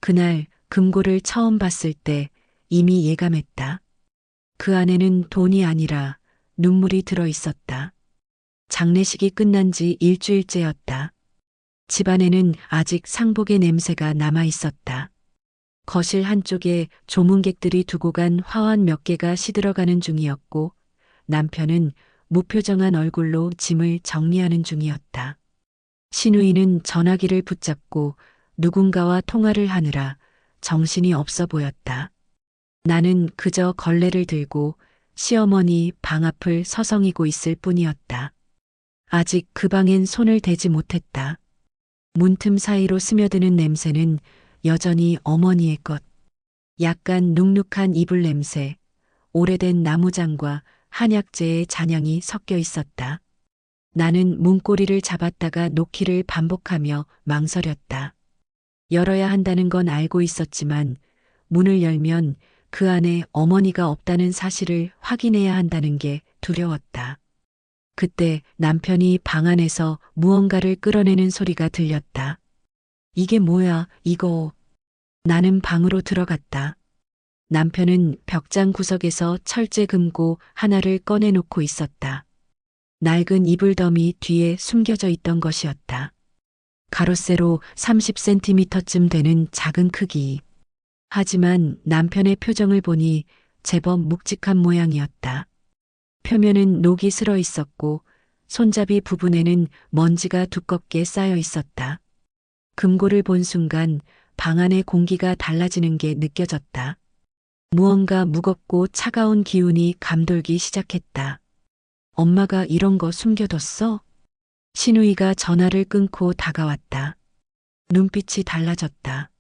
그날 금고를 처음 봤을 때 이미 예감했다. 그 안에는 돈이 아니라 눈물이 들어 있었다. 장례식이 끝난 지 일주일째였다. 집안에는 아직 상복의 냄새가 남아 있었다. 거실 한쪽에 조문객들이 두고 간 화환 몇 개가 시들어가는 중이었고 남편은 무표정한 얼굴로 짐을 정리하는 중이었다. 신우이는 전화기를 붙잡고 누군가와 통화를 하느라 정신이 없어 보였다. 나는 그저 걸레를 들고 시어머니 방 앞을 서성이고 있을 뿐이었다. 아직 그 방엔 손을 대지 못했다. 문틈 사이로 스며드는 냄새는 여전히 어머니의 것. 약간 눅눅한 이불 냄새, 오래된 나무장과 한약재의 잔향이 섞여 있었다. 나는 문고리를 잡았다가 놓기를 반복하며 망설였다. 열어야 한다는 건 알고 있었지만 문을 열면 그 안에 어머니가 없다는 사실을 확인해야 한다는 게 두려웠다. 그때 남편이 방 안에서 무언가를 끌어내는 소리가 들렸다. 이게 뭐야, 이거. 나는 방으로 들어갔다. 남편은 벽장 구석에서 철제 금고 하나를 꺼내놓고 있었다. 낡은 이불더미 뒤에 숨겨져 있던 것이었다. 가로세로 30cm쯤 되는 작은 크기. 하지만 남편의 표정을 보니 제법 묵직한 모양이었다. 표면은 녹이 슬어 있었고 손잡이 부분에는 먼지가 두껍게 쌓여 있었다. 금고를 본 순간 방 안의 공기가 달라지는 게 느껴졌다. 무언가 무겁고 차가운 기운이 감돌기 시작했다. 엄마가 이런 거 숨겨뒀어? 신우이가 전화를 끊고 다가왔다. 눈빛이 달라졌다.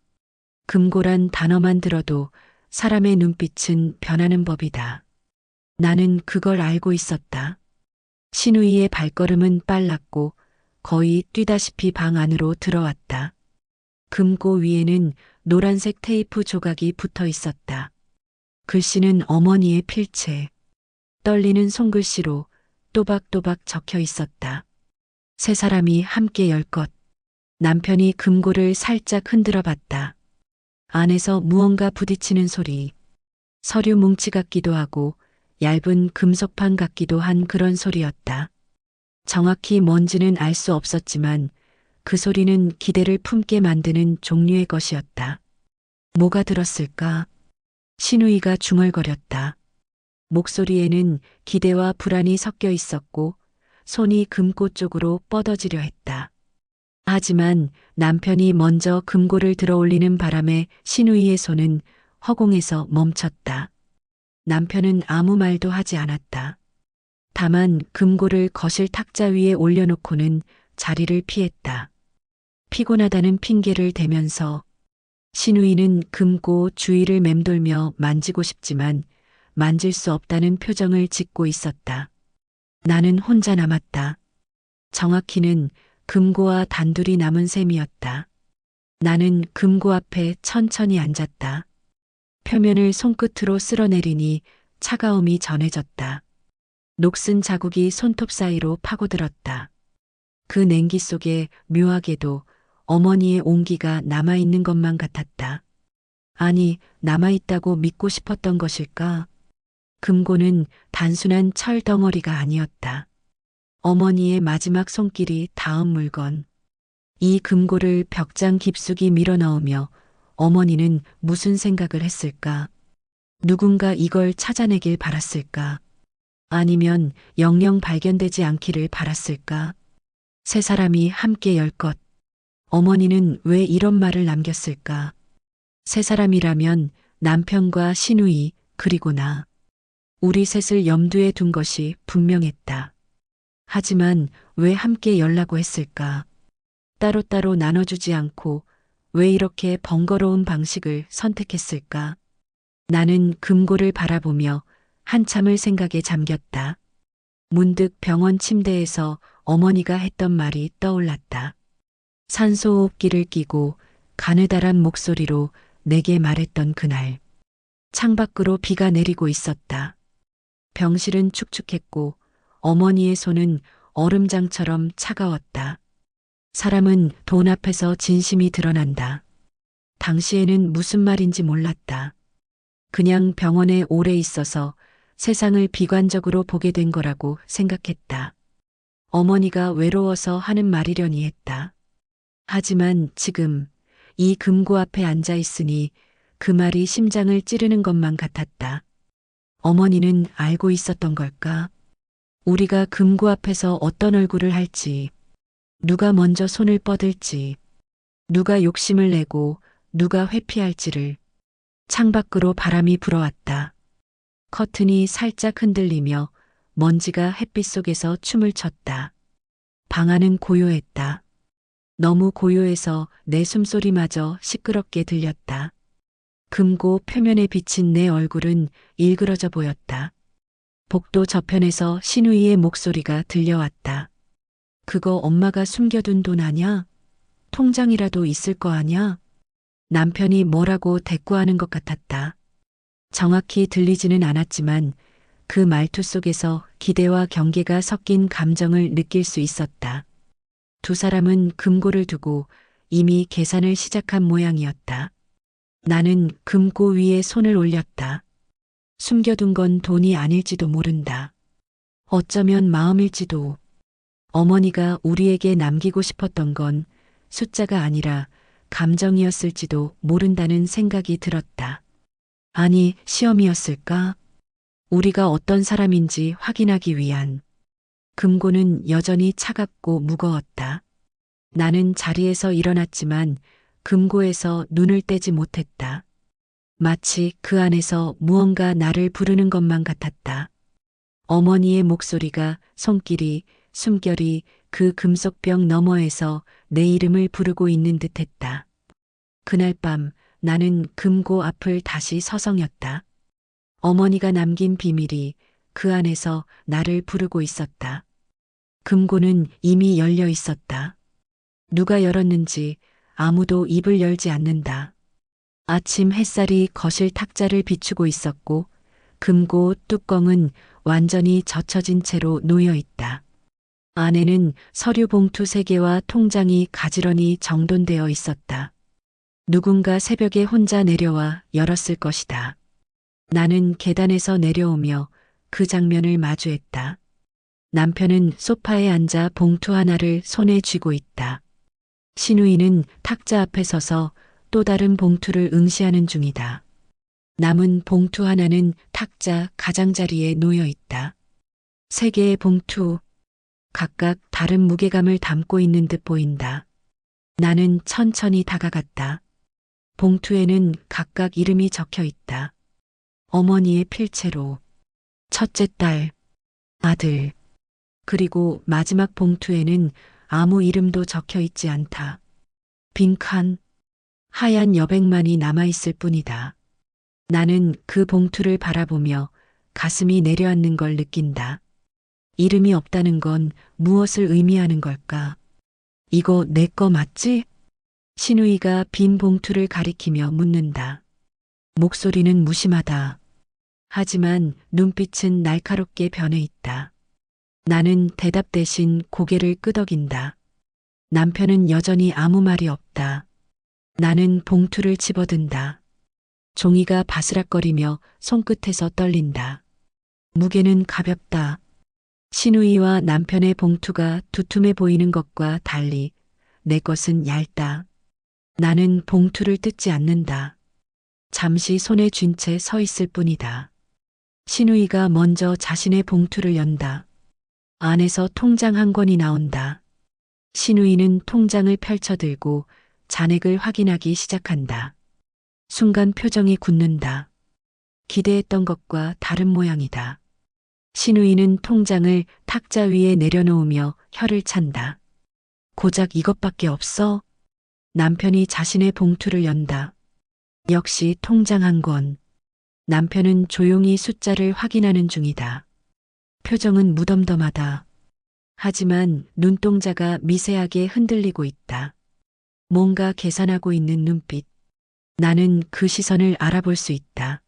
금고란 단어만 들어도 사람의 눈빛은 변하는 법이다. 나는 그걸 알고 있었다. 신우이의 발걸음은 빨랐고 거의 뛰다시피 방 안으로 들어왔다. 금고 위에는 노란색 테이프 조각이 붙어 있었다. 글씨는 어머니의 필체. 떨리는 손글씨로 또박또박 적혀 있었다. 세 사람이 함께 열 것. 남편이 금고를 살짝 흔들어 봤다. 안에서 무언가 부딪히는 소리. 서류 뭉치 같기도 하고 얇은 금속판 같기도 한 그런 소리였다. 정확히 뭔지는 알 수 없었지만 그 소리는 기대를 품게 만드는 종류의 것이었다. 뭐가 들었을까? 신우이가 중얼거렸다. 목소리에는 기대와 불안이 섞여 있었고 손이 금고 쪽으로 뻗어지려 했다. 하지만 남편이 먼저 금고를 들어 올리는 바람에 신우이의 손은 허공에서 멈췄다. 남편은 아무 말도 하지 않았다. 다만 금고를 거실 탁자 위에 올려놓고는 자리를 피했다. 피곤하다는 핑계를 대면서 신우이는 금고 주위를 맴돌며 만지고 싶지만 만질 수 없다는 표정을 짓고 있었다. 나는 혼자 남았다. 정확히는 금고와 단둘이 남은 셈이었다. 나는 금고 앞에 천천히 앉았다. 표면을 손끝으로 쓸어내리니 차가움이 전해졌다. 녹슨 자국이 손톱 사이로 파고들었다. 그 냉기 속에 묘하게도 어머니의 온기가 남아있는 것만 같았다. 아니, 남아있다고 믿고 싶었던 것일까? 금고는 단순한 철 덩어리가 아니었다. 어머니의 마지막 손길이 닿은 물건. 이 금고를 벽장 깊숙이 밀어넣으며 어머니는 무슨 생각을 했을까? 누군가 이걸 찾아내길 바랐을까? 아니면 영영 발견되지 않기를 바랐을까? 세 사람이 함께 열 것. 어머니는 왜 이런 말을 남겼을까? 세 사람이라면 남편과 신우이 그리고 나. 우리 셋을 염두에 둔 것이 분명했다. 하지만 왜 함께 열라고 했을까? 따로따로 나눠주지 않고 왜 이렇게 번거로운 방식을 선택했을까? 나는 금고를 바라보며 한참을 생각에 잠겼다. 문득 병원 침대에서 어머니가 했던 말이 떠올랐다. 산소호흡기를 끼고 가느다란 목소리로 내게 말했던 그날. 창밖으로 비가 내리고 있었다. 병실은 축축했고 어머니의 손은 얼음장처럼 차가웠다. 사람은 돈 앞에서 진심이 드러난다. 당시에는 무슨 말인지 몰랐다. 그냥 병원에 오래 있어서 세상을 비관적으로 보게 된 거라고 생각했다. 어머니가 외로워서 하는 말이려니 했다. 하지만 지금 이 금고 앞에 앉아 있으니 그 말이 심장을 찌르는 것만 같았다. 어머니는 알고 있었던 걸까? 우리가 금고 앞에서 어떤 얼굴을 할지, 누가 먼저 손을 뻗을지, 누가 욕심을 내고 누가 회피할지를. 창밖으로 바람이 불어왔다. 커튼이 살짝 흔들리며 먼지가 햇빛 속에서 춤을 췄다. 방 안은 고요했다. 너무 고요해서 내 숨소리마저 시끄럽게 들렸다. 금고 표면에 비친 내 얼굴은 일그러져 보였다. 복도 저편에서 신우이의 목소리가 들려왔다. 그거 엄마가 숨겨둔 돈 아냐? 통장이라도 있을 거 아냐? 남편이 뭐라고 대꾸하는 것 같았다. 정확히 들리지는 않았지만 그 말투 속에서 기대와 경계가 섞인 감정을 느낄 수 있었다. 두 사람은 금고를 두고 이미 계산을 시작한 모양이었다. 나는 금고 위에 손을 올렸다. 숨겨둔 건 돈이 아닐지도 모른다. 어쩌면 마음일지도. 어머니가 우리에게 남기고 싶었던 건 숫자가 아니라 감정이었을지도 모른다는 생각이 들었다. 아니, 시험이었을까? 우리가 어떤 사람인지 확인하기 위한. 금고는 여전히 차갑고 무거웠다. 나는 자리에서 일어났지만 금고에서 눈을 떼지 못했다. 마치 그 안에서 무언가 나를 부르는 것만 같았다. 어머니의 목소리가 손길이, 숨결이 그 금속병 너머에서 내 이름을 부르고 있는 듯했다. 그날 밤 나는 금고 앞을 다시 서성였다. 어머니가 남긴 비밀이 그 안에서 나를 부르고 있었다. 금고는 이미 열려 있었다. 누가 열었는지 아무도 입을 열지 않는다. 아침 햇살이 거실 탁자를 비추고 있었고 금고 뚜껑은 완전히 젖혀진 채로 놓여 있다. 안에는 서류 봉투 3개와 통장이 가지런히 정돈되어 있었다. 누군가 새벽에 혼자 내려와 열었을 것이다. 나는 계단에서 내려오며 그 장면을 마주했다. 남편은 소파에 앉아 봉투 하나를 손에 쥐고 있다. 신우이는 탁자 앞에 서서 또 다른 봉투를 응시하는 중이다. 남은 봉투 하나는 탁자 가장자리에 놓여 있다. 3개의 봉투, 각각 다른 무게감을 담고 있는 듯 보인다. 나는 천천히 다가갔다. 봉투에는 각각 이름이 적혀 있다. 어머니의 필체로, 첫째 딸, 아들, 그리고 마지막 봉투에는 아무 이름도 적혀 있지 않다. 빈칸, 하얀 여백만이 남아있을 뿐이다. 나는 그 봉투를 바라보며 가슴이 내려앉는 걸 느낀다. 이름이 없다는 건 무엇을 의미하는 걸까? 이거 내 거 맞지? 신우이가 빈 봉투를 가리키며 묻는다. 목소리는 무심하다. 하지만 눈빛은 날카롭게 변해 있다. 나는 대답 대신 고개를 끄덕인다. 남편은 여전히 아무 말이 없다. 나는 봉투를 집어든다. 종이가 바스락거리며 손끝에서 떨린다. 무게는 가볍다. 신우이와 남편의 봉투가 두툼해 보이는 것과 달리 내 것은 얇다. 나는 봉투를 뜯지 않는다. 잠시 손에 쥔 채 서 있을 뿐이다. 신우이가 먼저 자신의 봉투를 연다. 안에서 통장 한 권이 나온다. 신우이는 통장을 펼쳐들고 잔액을 확인하기 시작한다. 순간 표정이 굳는다. 기대했던 것과 다른 모양이다. 신우이는 통장을 탁자 위에 내려놓으며 혀를 찬다. 고작 이것밖에 없어? 남편이 자신의 봉투를 연다. 역시 통장 한 권. 남편은 조용히 숫자를 확인하는 중이다. 표정은 무덤덤하다. 하지만 눈동자가 미세하게 흔들리고 있다. 뭔가 계산하고 있는 눈빛. 나는 그 시선을 알아볼 수 있다.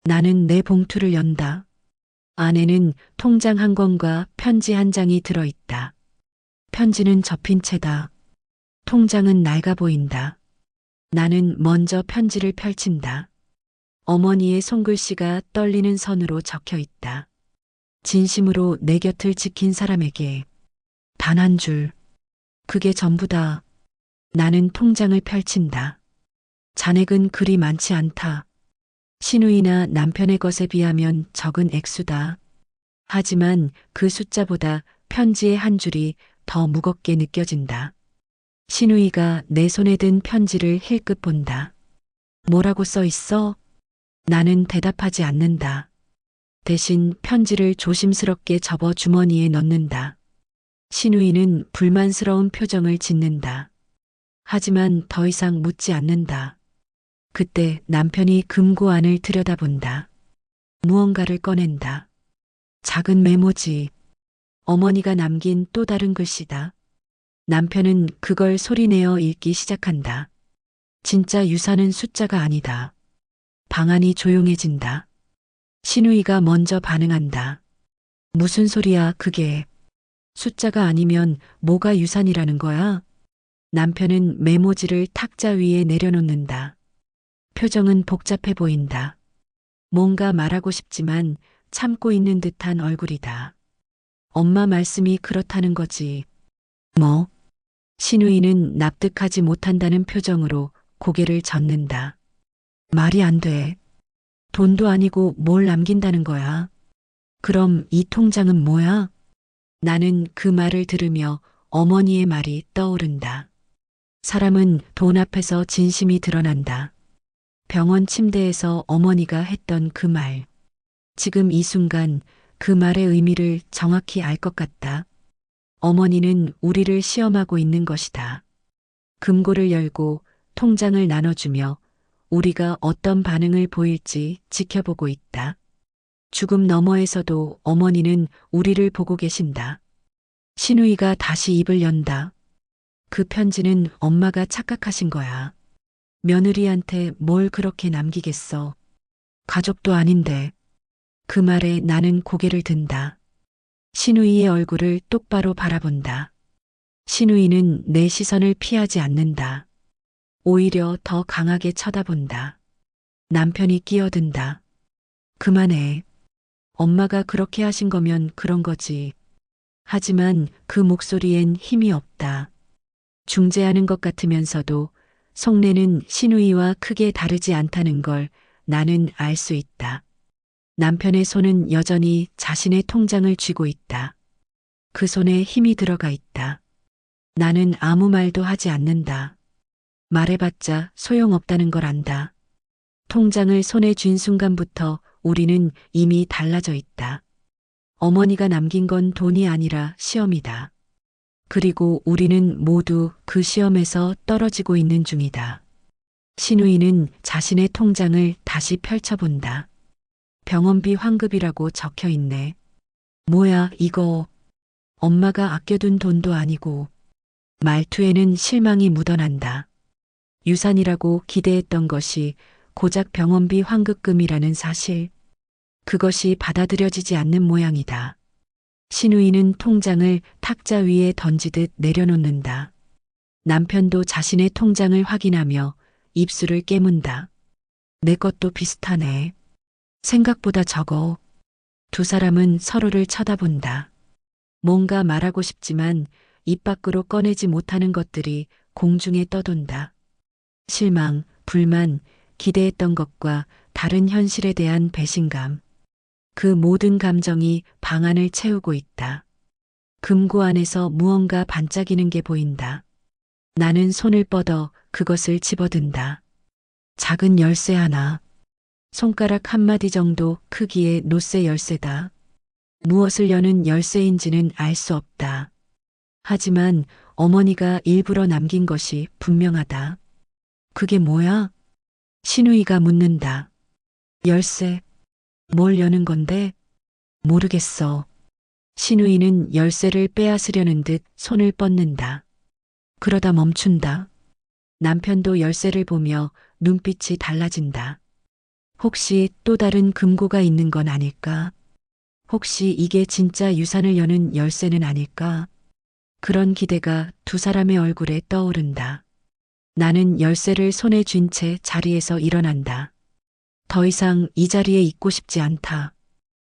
나는 내 봉투를 연다. 안에는 통장 한 권과 편지 한 장이 들어있다. 편지는 접힌 채다. 통장은 낡아 보인다. 나는 먼저 편지를 펼친다. 어머니의 손글씨가 떨리는 선으로 적혀 있다. 진심으로 내 곁을 지킨 사람에게 단 한 줄. 그게 전부다. 나는 통장을 펼친다. 잔액은 그리 많지 않다. 시누이나 남편의 것에 비하면 적은 액수다. 하지만 그 숫자보다 편지의 한 줄이 더 무겁게 느껴진다. 시누이가 내 손에 든 편지를 힐끗 본다. 뭐라고 써 있어? 나는 대답하지 않는다. 대신 편지를 조심스럽게 접어 주머니에 넣는다. 시누이는 불만스러운 표정을 짓는다. 하지만 더 이상 묻지 않는다. 그때 남편이 금고 안을 들여다본다. 무언가를 꺼낸다. 작은 메모지. 어머니가 남긴 또 다른 글씨다. 남편은 그걸 소리내어 읽기 시작한다. 진짜 유산은 숫자가 아니다. 방 안이 조용해진다. 시누이가 먼저 반응한다. 무슨 소리야, 그게. 숫자가 아니면 뭐가 유산이라는 거야? 남편은 메모지를 탁자 위에 내려놓는다. 표정은 복잡해 보인다. 뭔가 말하고 싶지만 참고 있는 듯한 얼굴이다. 엄마 말씀이 그렇다는 거지. 뭐? 시누이는 납득하지 못한다는 표정으로 고개를 젓는다. 말이 안 돼. 돈도 아니고 뭘 남긴다는 거야. 그럼 이 통장은 뭐야? 나는 그 말을 들으며 어머니의 말이 떠오른다. 사람은 돈 앞에서 진심이 드러난다. 병원 침대에서 어머니가 했던 그 말. 지금 이 순간 그 말의 의미를 정확히 알 것 같다. 어머니는 우리를 시험하고 있는 것이다. 금고를 열고 통장을 나눠주며 우리가 어떤 반응을 보일지 지켜보고 있다. 죽음 너머에서도 어머니는 우리를 보고 계신다. 시누이가 다시 입을 연다. 그 편지는 엄마가 착각하신 거야. 며느리한테 뭘 그렇게 남기겠어. 가족도 아닌데. 그 말에 나는 고개를 든다. 시누이의 얼굴을 똑바로 바라본다. 시누이는 내 시선을 피하지 않는다. 오히려 더 강하게 쳐다본다. 남편이 끼어든다. 그만해. 엄마가 그렇게 하신 거면 그런 거지. 하지만 그 목소리엔 힘이 없다. 중재하는 것 같으면서도 속내는 시누이와 크게 다르지 않다는 걸 나는 알 수 있다. 남편의 손은 여전히 자신의 통장을 쥐고 있다. 그 손에 힘이 들어가 있다. 나는 아무 말도 하지 않는다. 말해봤자 소용없다는 걸 안다. 통장을 손에 쥔 순간부터 우리는 이미 달라져 있다. 어머니가 남긴 건 돈이 아니라 시험이다. 그리고 우리는 모두 그 시험에서 떨어지고 있는 중이다. 시누이는 자신의 통장을 다시 펼쳐본다. 병원비 환급이라고 적혀 있네. 뭐야, 이거. 엄마가 아껴둔 돈도 아니고. 말투에는 실망이 묻어난다. 유산이라고 기대했던 것이 고작 병원비 환급금이라는 사실. 그것이 받아들여지지 않는 모양이다. 시누이는 통장을 탁자 위에 던지듯 내려놓는다. 남편도 자신의 통장을 확인하며 입술을 깨문다. 내 것도 비슷하네. 생각보다 적어. 두 사람은 서로를 쳐다본다. 뭔가 말하고 싶지만 입 밖으로 꺼내지 못하는 것들이 공중에 떠돈다. 실망, 불만, 기대했던 것과 다른 현실에 대한 배신감. 그 모든 감정이 방 안을 채우고 있다. 금고 안에서 무언가 반짝이는 게 보인다. 나는 손을 뻗어 그것을 집어든다. 작은 열쇠 하나. 손가락 한마디 정도 크기의 노쇠 열쇠다. 무엇을 여는 열쇠인지는 알 수 없다. 하지만 어머니가 일부러 남긴 것이 분명하다. 그게 뭐야? 시누이가 묻는다. 열쇠. 뭘 여는 건데? 모르겠어. 시누이는 열쇠를 빼앗으려는 듯 손을 뻗는다. 그러다 멈춘다. 남편도 열쇠를 보며 눈빛이 달라진다. 혹시 또 다른 금고가 있는 건 아닐까? 혹시 이게 진짜 유산을 여는 열쇠는 아닐까? 그런 기대가 두 사람의 얼굴에 떠오른다. 나는 열쇠를 손에 쥔 채 자리에서 일어난다. 더 이상 이 자리에 있고 싶지 않다.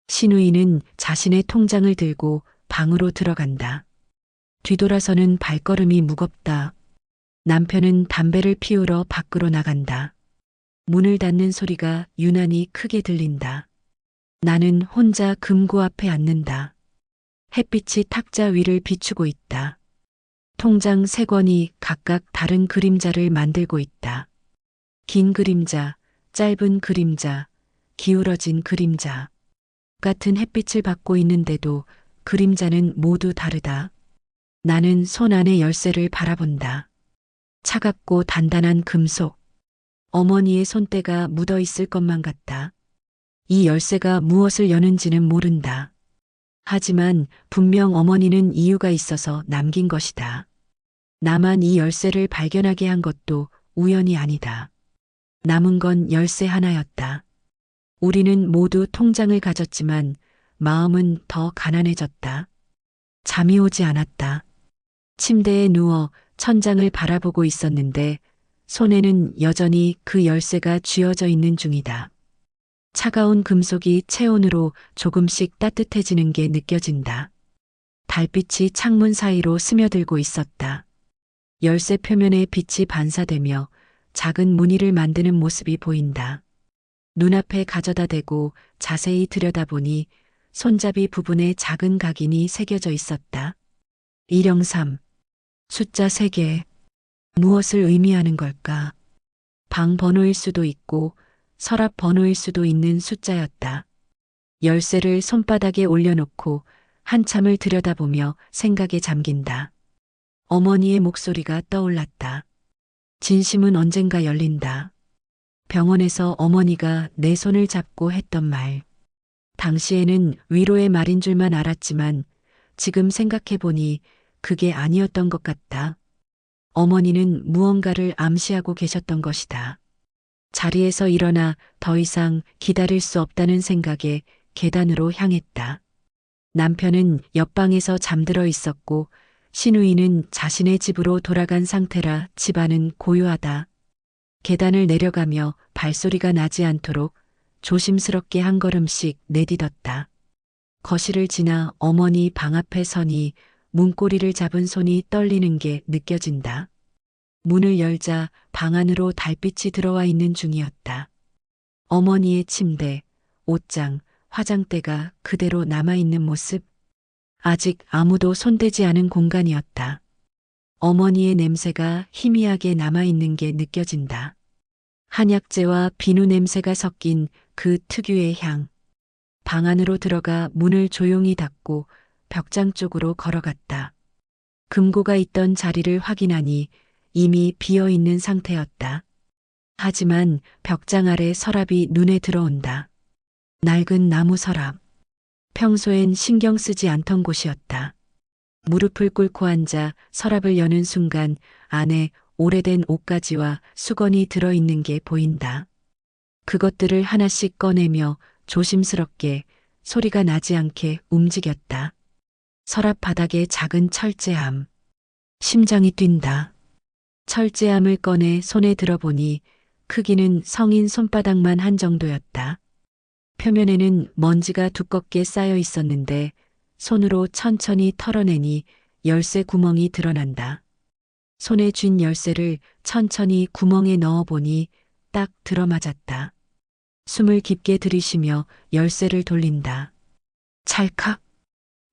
신우이는 자신의 통장을 들고 방으로 들어간다. 뒤돌아서는 발걸음이 무겁다. 남편은 담배를 피우러 밖으로 나간다. 문을 닫는 소리가 유난히 크게 들린다. 나는 혼자 금고 앞에 앉는다. 햇빛이 탁자 위를 비추고 있다. 통장 세 권이 각각 다른 그림자를 만들고 있다. 긴 그림자, 짧은 그림자, 기울어진 그림자. 같은 햇빛을 받고 있는데도 그림자는 모두 다르다. 나는 손 안의 열쇠를 바라본다. 차갑고 단단한 금속. 어머니의 손때가 묻어 있을 것만 같다. 이 열쇠가 무엇을 여는지는 모른다. 하지만 분명 어머니는 이유가 있어서 남긴 것이다. 나만 이 열쇠를 발견하게 한 것도 우연이 아니다. 남은 건 열쇠 하나였다. 우리는 모두 통장을 가졌지만 마음은 더 가난해졌다. 잠이 오지 않았다. 침대에 누워 천장을 바라보고 있었는데 손에는 여전히 그 열쇠가 쥐어져 있는 중이다. 차가운 금속이 체온으로 조금씩 따뜻해지는 게 느껴진다. 달빛이 창문 사이로 스며들고 있었다. 열쇠 표면에 빛이 반사되며 작은 무늬를 만드는 모습이 보인다. 눈앞에 가져다 대고 자세히 들여다보니 손잡이 부분에 작은 각인이 새겨져 있었다. 103. 숫자 3개. 무엇을 의미하는 걸까? 방 번호일 수도 있고 서랍 번호일 수도 있는 숫자였다. 열쇠를 손바닥에 올려놓고 한참을 들여다보며 생각에 잠긴다. 어머니의 목소리가 떠올랐다. 진심은 언젠가 열린다. 병원에서 어머니가 내 손을 잡고 했던 말. 당시에는 위로의 말인 줄만 알았지만 지금 생각해보니 그게 아니었던 것 같다. 어머니는 무언가를 암시하고 계셨던 것이다. 자리에서 일어나 더 이상 기다릴 수 없다는 생각에 계단으로 향했다. 남편은 옆방에서 잠들어 있었고 신우이는 자신의 집으로 돌아간 상태라 집안은 고요하다. 계단을 내려가며 발소리가 나지 않도록 조심스럽게 한 걸음씩 내딛었다. 거실을 지나 어머니 방 앞에 서니 문고리를 잡은 손이 떨리는 게 느껴진다. 문을 열자 방 안으로 달빛이 들어와 있는 중이었다. 어머니의 침대, 옷장, 화장대가 그대로 남아있는 모습. 아직 아무도 손대지 않은 공간이었다. 어머니의 냄새가 희미하게 남아있는 게 느껴진다. 한약재와 비누 냄새가 섞인 그 특유의 향. 방 안으로 들어가 문을 조용히 닫고 벽장 쪽으로 걸어갔다. 금고가 있던 자리를 확인하니 이미 비어있는 상태였다. 하지만 벽장 아래 서랍이 눈에 들어온다. 낡은 나무 서랍. 평소엔 신경 쓰지 않던 곳이었다. 무릎을 꿇고 앉아 서랍을 여는 순간 안에 오래된 옷가지와 수건이 들어있는 게 보인다. 그것들을 하나씩 꺼내며 조심스럽게 소리가 나지 않게 움직였다. 서랍 바닥에 작은 철제함. 심장이 뛴다. 철제함을 꺼내 손에 들어보니 크기는 성인 손바닥만 한 정도였다. 표면에는 먼지가 두껍게 쌓여 있었는데 손으로 천천히 털어내니 열쇠 구멍이 드러난다. 손에 쥔 열쇠를 천천히 구멍에 넣어보니 딱 들어맞았다. 숨을 깊게 들이쉬며 열쇠를 돌린다. 찰칵.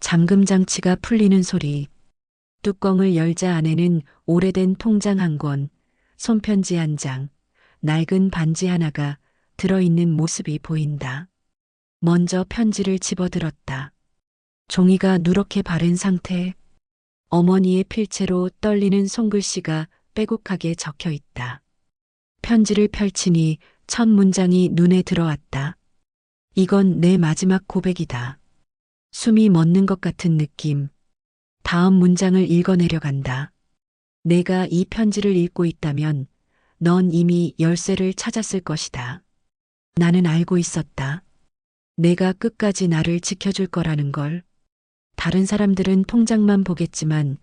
잠금 장치가 풀리는 소리. 뚜껑을 열자 안에는 오래된 통장 한 권, 손편지 한 장, 낡은 반지 하나가 들어있는 모습이 보인다. 먼저 편지를 집어들었다. 종이가 누렇게 바른 상태. 어머니의 필체로 떨리는 손글씨가 빼곡하게 적혀 있다. 편지를 펼치니 첫 문장이 눈에 들어왔다. 이건 내 마지막 고백이다. 숨이 멎는 것 같은 느낌. 다음 문장을 읽어내려 간다. 내가 이 편지를 읽고 있다면 넌 이미 열쇠를 찾았을 것이다. 나는 알고 있었다. 내가 끝까지 나를 지켜줄 거라는 걸. 다른 사람들은 통장만 보겠지만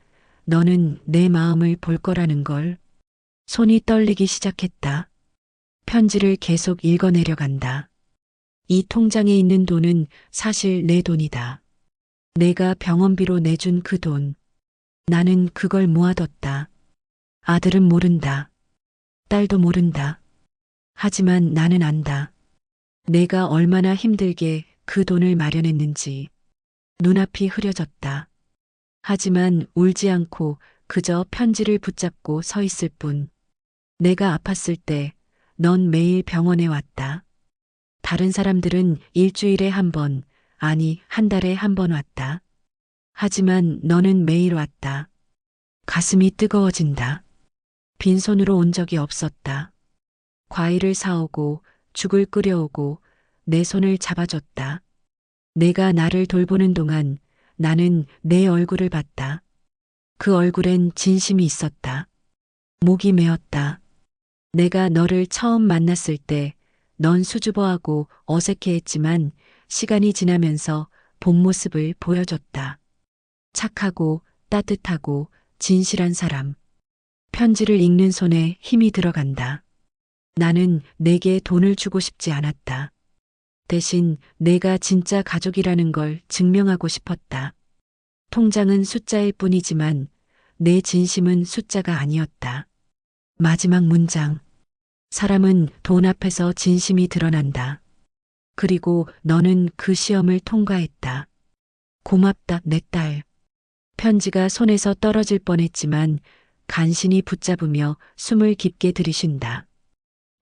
너는 내 마음을 볼 거라는 걸. 손이 떨리기 시작했다. 편지를 계속 읽어내려간다. 이 통장에 있는 돈은 사실 내 돈이다. 내가 병원비로 내준 그 돈. 나는 그걸 모아뒀다. 아들은 모른다. 딸도 모른다. 하지만 나는 안다. 내가 얼마나 힘들게 그 돈을 마련했는지. 눈앞이 흐려졌다. 하지만 울지 않고 그저 편지를 붙잡고 서 있을 뿐. 내가 아팠을 때 넌 매일 병원에 왔다. 다른 사람들은 일주일에 한 번, 아니 한 달에 한 번 왔다. 하지만 너는 매일 왔다. 가슴이 뜨거워진다. 빈손으로 온 적이 없었다. 과일을 사오고 죽을 끓여오고 내 손을 잡아줬다. 내가 나를 돌보는 동안 나는 내 얼굴을 봤다. 그 얼굴엔 진심이 있었다. 목이 메었다. 내가 너를 처음 만났을 때 넌 수줍어하고 어색해했지만 시간이 지나면서 본 모습을 보여줬다. 착하고 따뜻하고 진실한 사람. 편지를 읽는 손에 힘이 들어간다. 나는 내게 돈을 주고 싶지 않았다. 대신 내가 진짜 가족이라는 걸 증명하고 싶었다. 통장은 숫자일 뿐이지만 내 진심은 숫자가 아니었다. 마지막 문장. 사람은 돈 앞에서 진심이 드러난다. 그리고 너는 그 시험을 통과했다. 고맙다, 내 딸. 편지가 손에서 떨어질 뻔했지만 간신히 붙잡으며 숨을 깊게 들이쉰다.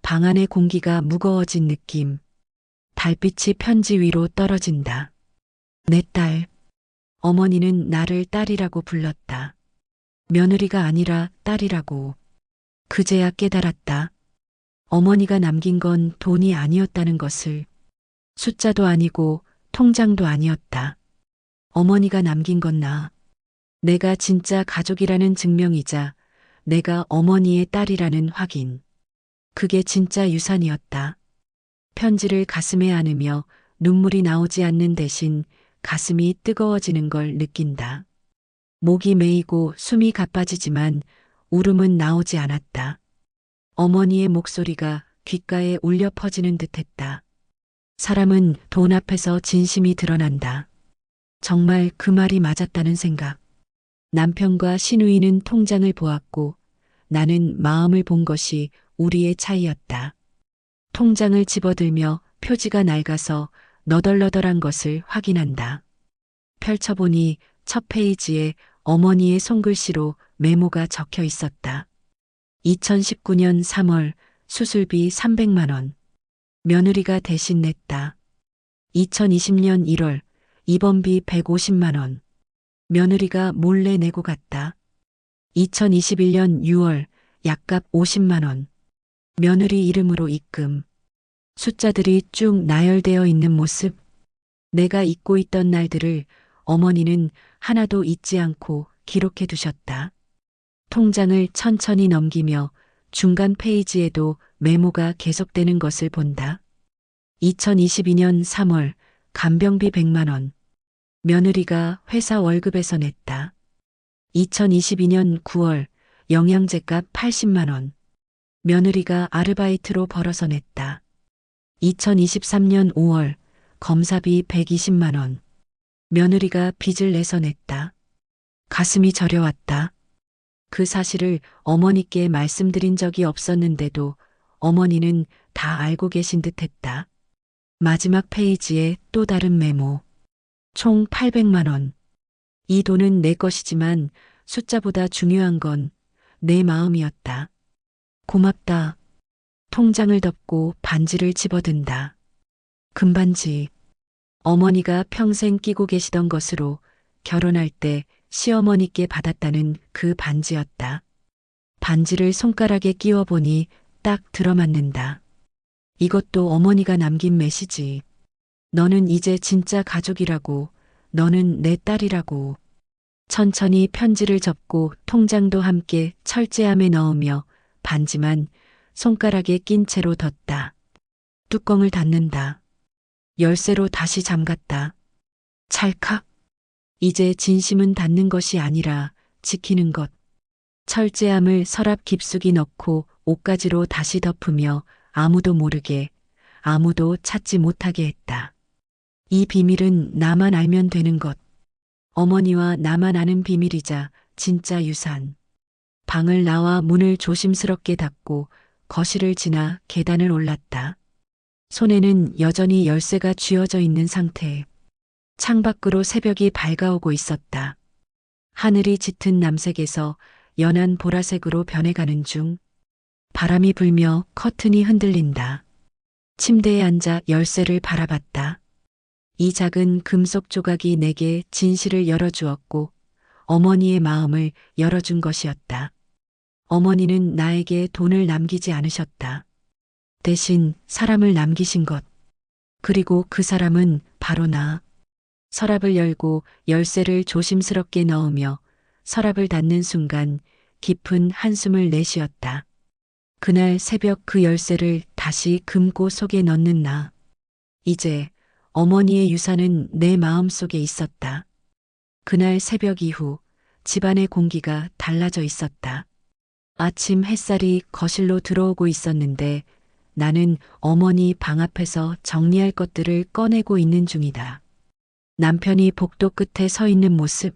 방 안의 공기가 무거워진 느낌. 달빛이 편지 위로 떨어진다. 내 딸. 어머니는 나를 딸이라고 불렀다. 며느리가 아니라 딸이라고. 그제야 깨달았다. 어머니가 남긴 건 돈이 아니었다는 것을. 숫자도 아니고 통장도 아니었다. 어머니가 남긴 건 나. 내가 진짜 가족이라는 증명이자 내가 어머니의 딸이라는 확인. 그게 진짜 유산이었다. 편지를 가슴에 안으며 눈물이 나오지 않는 대신 가슴이 뜨거워지는 걸 느낀다. 목이 메이고 숨이 가빠지지만 울음은 나오지 않았다. 어머니의 목소리가 귓가에 울려 퍼지는 듯했다. 사람은 돈 앞에서 진심이 드러난다. 정말 그 말이 맞았다는 생각. 남편과 시누이는 통장을 보았고 나는 마음을 본 것이 우리의 차이였다. 통장을 집어들며 표지가 낡아서 너덜너덜한 것을 확인한다. 펼쳐보니 첫 페이지에 어머니의 손글씨로 메모가 적혀 있었다. 2019년 3월 수술비 300만 원. 며느리가 대신 냈다. 2020년 1월 입원비 150만 원. 며느리가 몰래 내고 갔다. 2021년 6월 약값 50만 원. 며느리 이름으로 입금. 숫자들이 쭉 나열되어 있는 모습. 내가 잊고 있던 날들을 어머니는 하나도 잊지 않고 기록해 두셨다. 통장을 천천히 넘기며 중간 페이지에도 메모가 계속되는 것을 본다. 2022년 3월 간병비 100만 원. 며느리가 회사 월급에서 냈다. 2022년 9월 영양제값 80만 원. 며느리가 아르바이트로 벌어서 냈다. 2023년 5월 검사비 120만 원. 며느리가 빚을 내서 냈다. 가슴이 저려왔다. 그 사실을 어머니께 말씀드린 적이 없었는데도 어머니는 다 알고 계신 듯했다. 마지막 페이지에 또 다른 메모. 총 800만 원. 이 돈은 내 것이지만 숫자보다 중요한 건 내 마음이었다. 고맙다. 통장을 덮고 반지를 집어든다. 금반지. 어머니가 평생 끼고 계시던 것으로 결혼할 때 시어머니께 받았다는 그 반지였다. 반지를 손가락에 끼워 보니 딱 들어맞는다. 이것도 어머니가 남긴 메시지. 너는 이제 진짜 가족이라고, 너는 내 딸이라고. 천천히 편지를 접고 통장도 함께 철제함에 넣으며 반지만 손가락에 낀 채로 뒀다. 뚜껑을 닫는다. 열쇠로 다시 잠갔다. 찰칵. 이제 진심은 닫는 것이 아니라 지키는 것. 철제함을 서랍 깊숙이 넣고 옷가지로 다시 덮으며 아무도 모르게, 아무도 찾지 못하게 했다. 이 비밀은 나만 알면 되는 것. 어머니와 나만 아는 비밀이자 진짜 유산. 방을 나와 문을 조심스럽게 닫고 거실을 지나 계단을 올랐다. 손에는 여전히 열쇠가 쥐어져 있는 상태. 창밖으로 새벽이 밝아오고 있었다. 하늘이 짙은 남색에서 연한 보라색으로 변해가는 중 바람이 불며 커튼이 흔들린다. 침대에 앉아 열쇠를 바라봤다. 이 작은 금속 조각이 내게 진실을 열어주었고 어머니의 마음을 열어준 것이었다. 어머니는 나에게 돈을 남기지 않으셨다. 대신 사람을 남기신 것. 그리고 그 사람은 바로 나. 서랍을 열고 열쇠를 조심스럽게 넣으며 서랍을 닫는 순간 깊은 한숨을 내쉬었다. 그날 새벽 그 열쇠를 다시 금고 속에 넣는 나. 이제 어머니의 유산은 내 마음 속에 있었다. 그날 새벽 이후 집안의 공기가 달라져 있었다. 아침 햇살이 거실로 들어오고 있었는데 나는 어머니 방 앞에서 정리할 것들을 꺼내고 있는 중이다. 남편이 복도 끝에 서 있는 모습.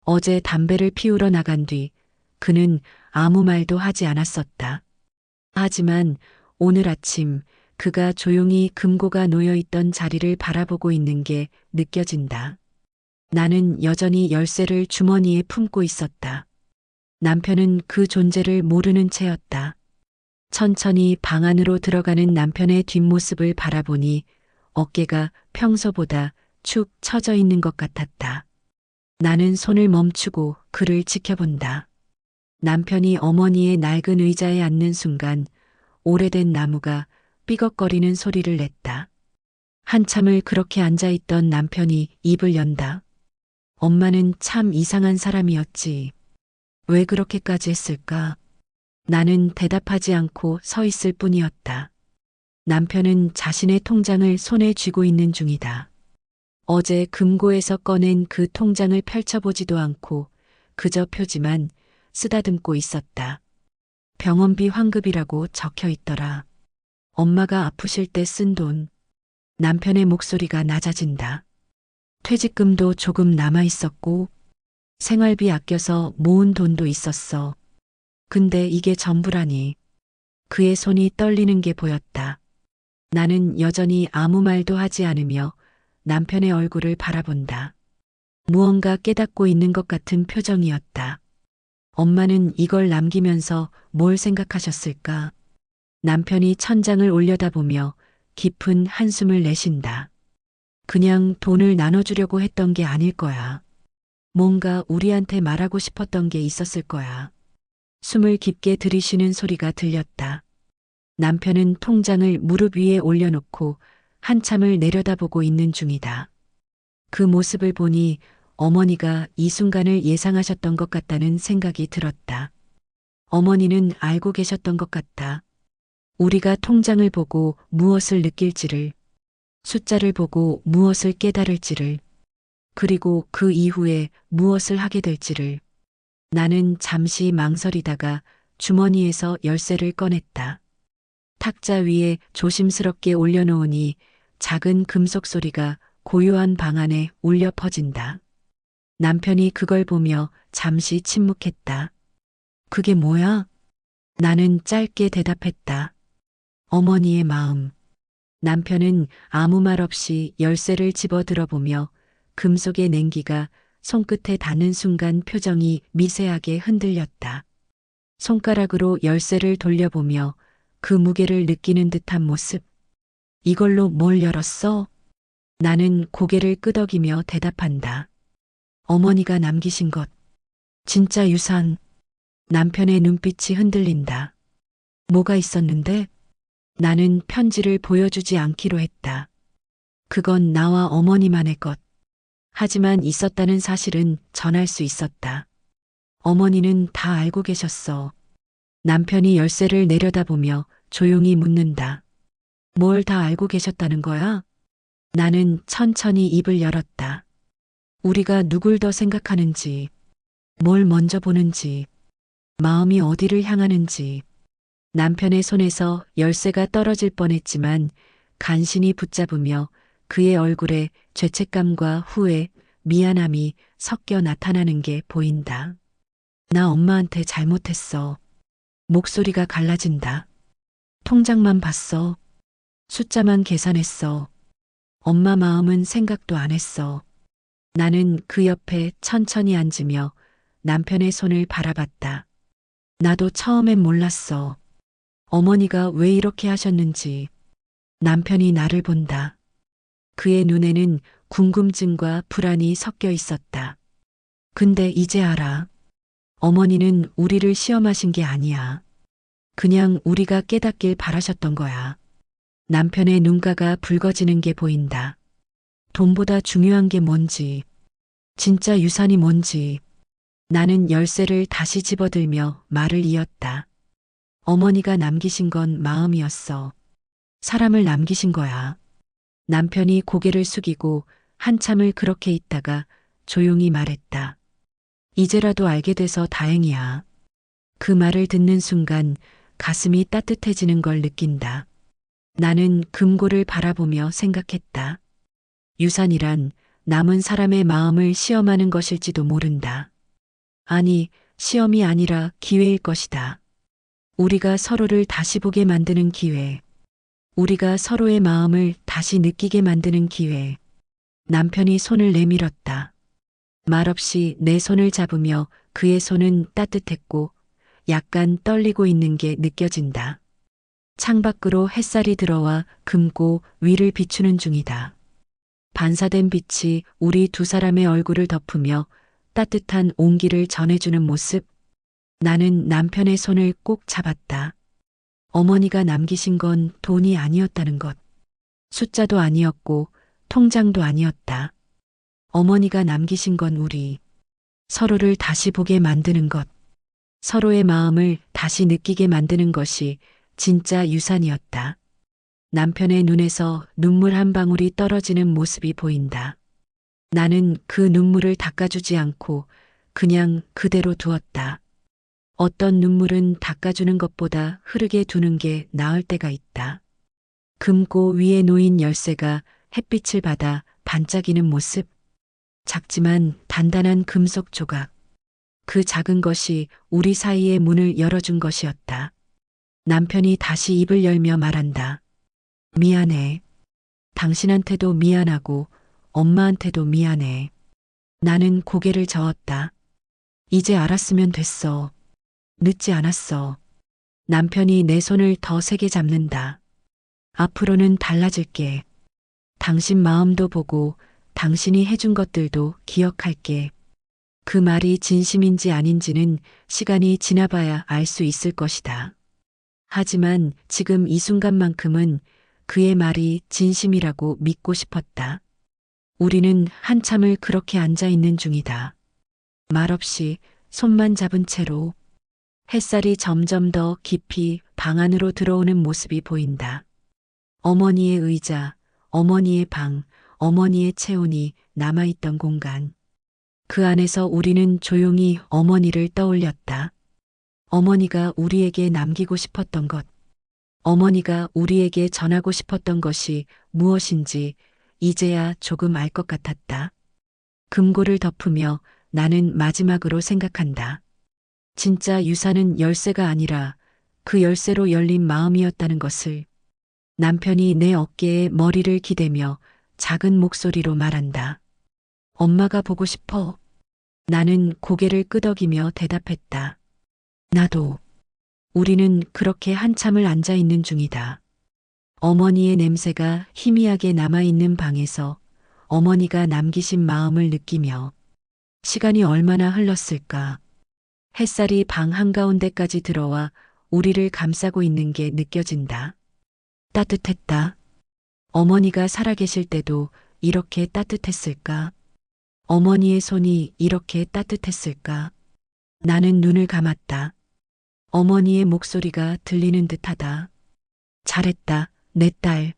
어제 담배를 피우러 나간 뒤 그는 아무 말도 하지 않았었다. 하지만 오늘 아침 그가 조용히 금고가 놓여 있던 자리를 바라보고 있는 게 느껴진다. 나는 여전히 열쇠를 주머니에 품고 있었다. 남편은 그 존재를 모르는 채였다. 천천히 방 안으로 들어가는 남편의 뒷모습을 바라보니 어깨가 평소보다 축 처져 있는 것 같았다. 나는 손을 멈추고 그를 지켜본다. 남편이 어머니의 낡은 의자에 앉는 순간 오래된 나무가 삐걱거리는 소리를 냈다. 한참을 그렇게 앉아있던 남편이 입을 연다. 엄마는 참 이상한 사람이었지. 왜 그렇게까지 했을까? 나는 대답하지 않고 서 있을 뿐이었다. 남편은 자신의 통장을 손에 쥐고 있는 중이다. 어제 금고에서 꺼낸 그 통장을 펼쳐보지도 않고 그저 표지만 쓰다듬고 있었다. 병원비 환급이라고 적혀 있더라. 엄마가 아프실 때 쓴 돈. 남편의 목소리가 낮아진다. 퇴직금도 조금 남아 있었고 생활비 아껴서 모은 돈도 있었어. 근데 이게 전부라니. 그의 손이 떨리는 게 보였다. 나는 여전히 아무 말도 하지 않으며 남편의 얼굴을 바라본다. 무언가 깨닫고 있는 것 같은 표정이었다. 엄마는 이걸 남기면서 뭘 생각하셨을까? 남편이 천장을 올려다보며 깊은 한숨을 내쉰다. 그냥 돈을 나눠주려고 했던 게 아닐 거야. 뭔가 우리한테 말하고 싶었던 게 있었을 거야. 숨을 깊게 들이쉬는 소리가 들렸다. 남편은 통장을 무릎 위에 올려놓고 한참을 내려다보고 있는 중이다. 그 모습을 보니 어머니가 이 순간을 예상하셨던 것 같다는 생각이 들었다. 어머니는 알고 계셨던 것 같다. 우리가 통장을 보고 무엇을 느낄지를, 숫자를 보고 무엇을 깨달을지를, 그리고 그 이후에 무엇을 하게 될지를. 나는 잠시 망설이다가 주머니에서 열쇠를 꺼냈다. 탁자 위에 조심스럽게 올려놓으니 작은 금속 소리가 고요한 방 안에 울려 퍼진다. 남편이 그걸 보며 잠시 침묵했다. 그게 뭐야? 나는 짧게 대답했다. 어머니의 마음. 남편은 아무 말 없이 열쇠를 집어 들어보며 금속의 냉기가 손끝에 닿는 순간 표정이 미세하게 흔들렸다. 손가락으로 열쇠를 돌려보며 그 무게를 느끼는 듯한 모습. 이걸로 뭘 열었어? 나는 고개를 끄덕이며 대답한다. 어머니가 남기신 것. 진짜 유산. 남편의 눈빛이 흔들린다. 뭐가 있었는데? 나는 편지를 보여주지 않기로 했다. 그건 나와 어머니만의 것. 하지만 있었다는 사실은 전할 수 있었다. 어머니는 다 알고 계셨어. 남편이 열쇠를 내려다보며 조용히 묻는다. 뭘 다 알고 계셨다는 거야? 나는 천천히 입을 열었다. 우리가 누굴 더 생각하는지, 뭘 먼저 보는지, 마음이 어디를 향하는지. 남편의 손에서 열쇠가 떨어질 뻔했지만 간신히 붙잡으며 그의 얼굴에 죄책감과 후회, 미안함이 섞여 나타나는 게 보인다. 나 엄마한테 잘못했어. 목소리가 갈라진다. 통장만 봤어. 숫자만 계산했어. 엄마 마음은 생각도 안 했어. 나는 그 옆에 천천히 앉으며 남편의 손을 바라봤다. 나도 처음엔 몰랐어. 어머니가 왜 이렇게 하셨는지. 남편이 나를 본다. 그의 눈에는 궁금증과 불안이 섞여 있었다. 근데 이제 알아. 어머니는 우리를 시험하신 게 아니야. 그냥 우리가 깨닫길 바라셨던 거야. 남편의 눈가가 붉어지는 게 보인다. 돈보다 중요한 게 뭔지, 진짜 유산이 뭔지. 나는 열쇠를 다시 집어들며 말을 이었다. 어머니가 남기신 건 마음이었어. 사람을 남기신 거야. 남편이 고개를 숙이고 한참을 그렇게 있다가 조용히 말했다. 이제라도 알게 돼서 다행이야. 그 말을 듣는 순간 가슴이 따뜻해지는 걸 느낀다. 나는 금고를 바라보며 생각했다. 유산이란 남은 사람의 마음을 시험하는 것일지도 모른다. 아니, 시험이 아니라 기회일 것이다. 우리가 서로를 다시 보게 만드는 기회. 우리가 서로의 마음을 다시 느끼게 만드는 기회. 남편이 손을 내밀었다. 말없이 내 손을 잡으며 그의 손은 따뜻했고 약간 떨리고 있는 게 느껴진다. 창밖으로 햇살이 들어와 금고 위를 비추는 중이다. 반사된 빛이 우리 두 사람의 얼굴을 덮으며 따뜻한 온기를 전해주는 모습. 나는 남편의 손을 꼭 잡았다. 어머니가 남기신 건 돈이 아니었다는 것. 숫자도 아니었고 통장도 아니었다. 어머니가 남기신 건 우리. 서로를 다시 보게 만드는 것. 서로의 마음을 다시 느끼게 만드는 것이 진짜 유산이었다. 남편의 눈에서 눈물 한 방울이 떨어지는 모습이 보인다. 나는 그 눈물을 닦아주지 않고 그냥 그대로 두었다. 어떤 눈물은 닦아주는 것보다 흐르게 두는 게 나을 때가 있다. 금고 위에 놓인 열쇠가 햇빛을 받아 반짝이는 모습. 작지만 단단한 금속 조각. 그 작은 것이 우리 사이의 문을 열어준 것이었다. 남편이 다시 입을 열며 말한다. 미안해. 당신한테도 미안하고 엄마한테도 미안해. 나는 고개를 저었다. 이제 알았으면 됐어. 늦지 않았어. 남편이 내 손을 더 세게 잡는다. 앞으로는 달라질게. 당신 마음도 보고 당신이 해준 것들도 기억할게. 그 말이 진심인지 아닌지는 시간이 지나봐야 알 수 있을 것이다. 하지만 지금 이 순간만큼은 그의 말이 진심이라고 믿고 싶었다. 우리는 한참을 그렇게 앉아 있는 중이다. 말없이 손만 잡은 채로. 햇살이 점점 더 깊이 방 안으로 들어오는 모습이 보인다. 어머니의 의자, 어머니의 방, 어머니의 체온이 남아있던 공간. 그 안에서 우리는 조용히 어머니를 떠올렸다. 어머니가 우리에게 남기고 싶었던 것. 어머니가 우리에게 전하고 싶었던 것이 무엇인지 이제야 조금 알 것 같았다. 금고를 덮으며 나는 마지막으로 생각한다. 진짜 유산은 열쇠가 아니라 그 열쇠로 열린 마음이었다는 것을. 남편이 내 어깨에 머리를 기대며 작은 목소리로 말한다. 엄마가 보고 싶어. 나는 고개를 끄덕이며 대답했다. 나도. 우리는 그렇게 한참을 앉아 있는 중이다. 어머니의 냄새가 희미하게 남아있는 방에서 어머니가 남기신 마음을 느끼며 시간이 얼마나 흘렀을까. 햇살이 방 한가운데까지 들어와 우리를 감싸고 있는 게 느껴진다. 따뜻했다. 어머니가 살아계실 때도 이렇게 따뜻했을까? 어머니의 손이 이렇게 따뜻했을까? 나는 눈을 감았다. 어머니의 목소리가 들리는 듯하다. 잘했다, 내 딸.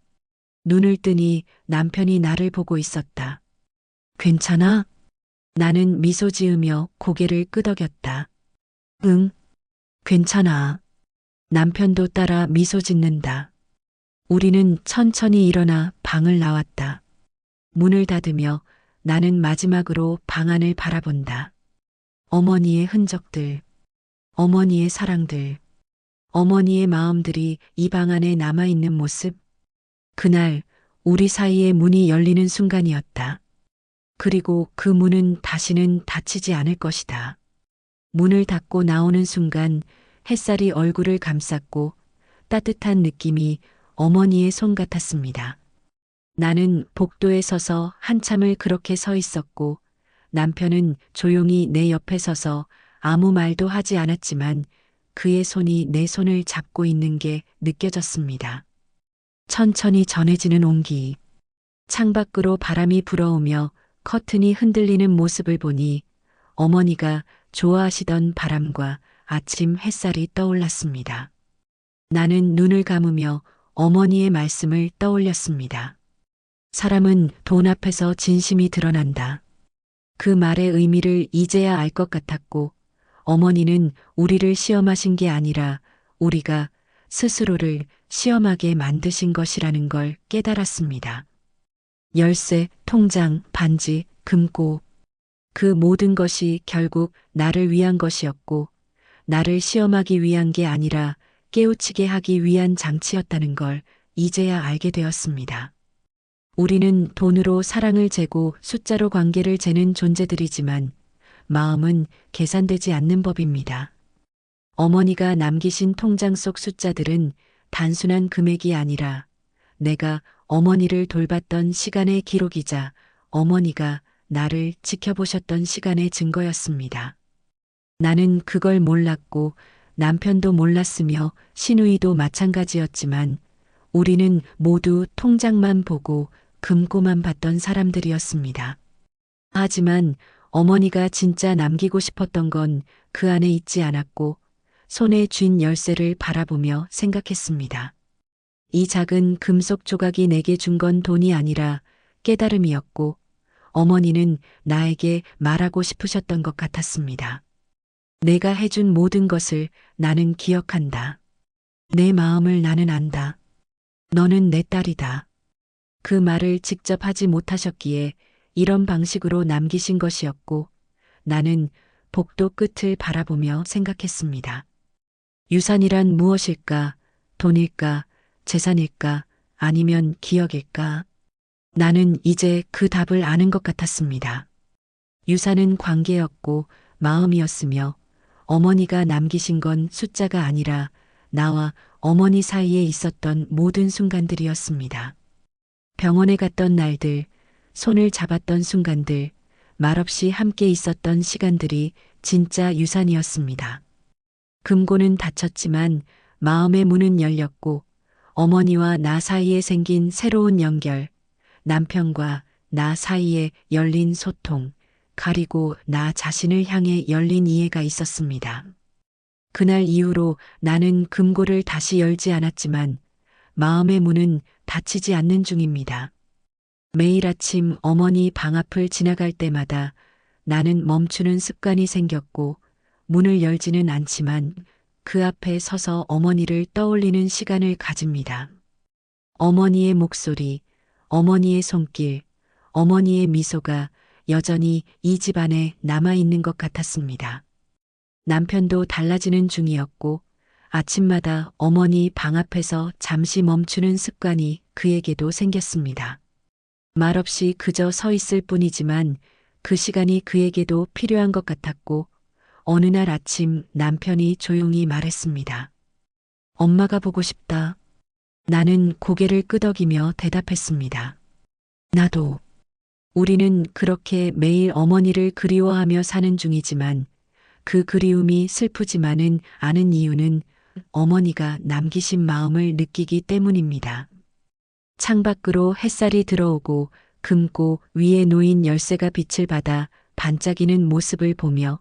눈을 뜨니 남편이 나를 보고 있었다. 괜찮아? 나는 미소 지으며 고개를 끄덕였다. 응. 괜찮아. 남편도 따라 미소 짓는다. 우리는 천천히 일어나 방을 나왔다. 문을 닫으며 나는 마지막으로 방 안을 바라본다. 어머니의 흔적들, 어머니의 사랑들, 어머니의 마음들이 이 방 안에 남아있는 모습. 그날 우리 사이의 문이 열리는 순간이었다. 그리고 그 문은 다시는 닫히지 않을 것이다. 문을 닫고 나오는 순간 햇살이 얼굴을 감쌌고 따뜻한 느낌이 어머니의 손 같았습니다. 나는 복도에 서서 한참을 그렇게 서 있었고 남편은 조용히 내 옆에 서서 아무 말도 하지 않았지만 그의 손이 내 손을 잡고 있는 게 느껴졌습니다. 천천히 전해지는 온기. 창밖으로 바람이 불어오며 커튼이 흔들리는 모습을 보니 어머니가 좋아하시던 바람과 아침 햇살이 떠올랐습니다. 나는 눈을 감으며 어머니의 말씀을 떠올렸습니다. 사람은 돈 앞에서 진심이 드러난다. 그 말의 의미를 이제야 알 것 같았고 어머니는 우리를 시험하신 게 아니라 우리가 스스로를 시험하게 만드신 것이라는 걸 깨달았습니다. 열쇠, 통장, 반지, 금고. 그 모든 것이 결국 나를 위한 것이었고 나를 시험하기 위한 게 아니라 깨우치게 하기 위한 장치였다는 걸 이제야 알게 되었습니다. 우리는 돈으로 사랑을 재고 숫자로 관계를 재는 존재들이지만 마음은 계산되지 않는 법입니다. 어머니가 남기신 통장 속 숫자들은 단순한 금액이 아니라 내가 어머니를 돌봤던 시간의 기록이자 어머니가 나를 지켜보셨던 시간의 증거였습니다. 나는 그걸 몰랐고 남편도 몰랐으며 시누이도 마찬가지였지만 우리는 모두 통장만 보고 금고만 봤던 사람들이었습니다. 하지만 어머니가 진짜 남기고 싶었던 건 그 안에 있지 않았고 손에 쥔 열쇠를 바라보며 생각했습니다. 이 작은 금속 조각이 내게 준 건 돈이 아니라 깨달음이었고 어머니는 나에게 말하고 싶으셨던 것 같았습니다. 내가 해준 모든 것을 나는 기억한다. 내 마음을 나는 안다. 너는 내 딸이다. 그 말을 직접 하지 못하셨기에 이런 방식으로 남기신 것이었고 나는 복도 끝을 바라보며 생각했습니다. 유산이란 무엇일까? 돈일까? 재산일까? 아니면 기억일까? 나는 이제 그 답을 아는 것 같았습니다. 유산은 관계였고 마음이었으며 어머니가 남기신 건 숫자가 아니라 나와 어머니 사이에 있었던 모든 순간들이었습니다. 병원에 갔던 날들, 손을 잡았던 순간들, 말없이 함께 있었던 시간들이 진짜 유산이었습니다. 금고는 닫혔지만 마음의 문은 열렸고 어머니와 나 사이에 생긴 새로운 연결, 남편과 나 사이에 열린 소통, 그리고 나 자신을 향해 열린 이해가 있었습니다. 그날 이후로 나는 금고를 다시 열지 않았지만 마음의 문은 닫히지 않는 중입니다. 매일 아침 어머니 방 앞을 지나갈 때마다 나는 멈추는 습관이 생겼고 문을 열지는 않지만 그 앞에 서서 어머니를 떠올리는 시간을 가집니다. 어머니의 목소리, 어머니의 손길, 어머니의 미소가 여전히 이 집안에 남아있는 것 같았습니다. 남편도 달라지는 중이었고 아침마다 어머니 방 앞에서 잠시 멈추는 습관이 그에게도 생겼습니다. 말없이 그저 서 있을 뿐이지만 그 시간이 그에게도 필요한 것 같았고 어느 날 아침 남편이 조용히 말했습니다. 엄마가 보고 싶다. 나는 고개를 끄덕이며 대답했습니다. 나도. 우리는 그렇게 매일 어머니를 그리워하며 사는 중이지만 그 그리움이 슬프지만은 않은 이유는 어머니가 남기신 마음을 느끼기 때문입니다. 창밖으로 햇살이 들어오고 금고 위에 놓인 열쇠가 빛을 받아 반짝이는 모습을 보며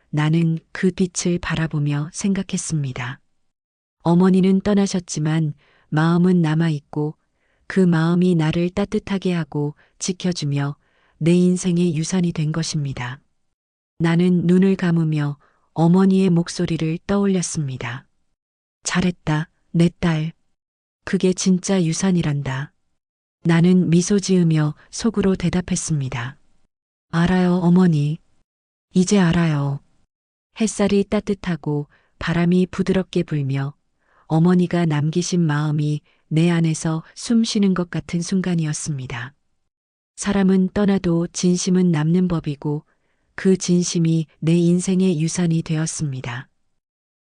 나는 그 빛을 바라보며 생각했습니다. 어머니는 떠나셨지만 마음은 남아있고 그 마음이 나를 따뜻하게 하고 지켜주며 내 인생의 유산이 된 것입니다. 나는 눈을 감으며 어머니의 목소리를 떠올렸습니다. 잘했다, 내 딸. 그게 진짜 유산이란다. 나는 미소 지으며 속으로 대답했습니다. 알아요, 어머니. 이제 알아요. 햇살이 따뜻하고 바람이 부드럽게 불며 어머니가 남기신 마음이 내 안에서 숨 쉬는 것 같은 순간이었습니다. 사람은 떠나도 진심은 남는 법이고 그 진심이 내 인생의 유산이 되었습니다.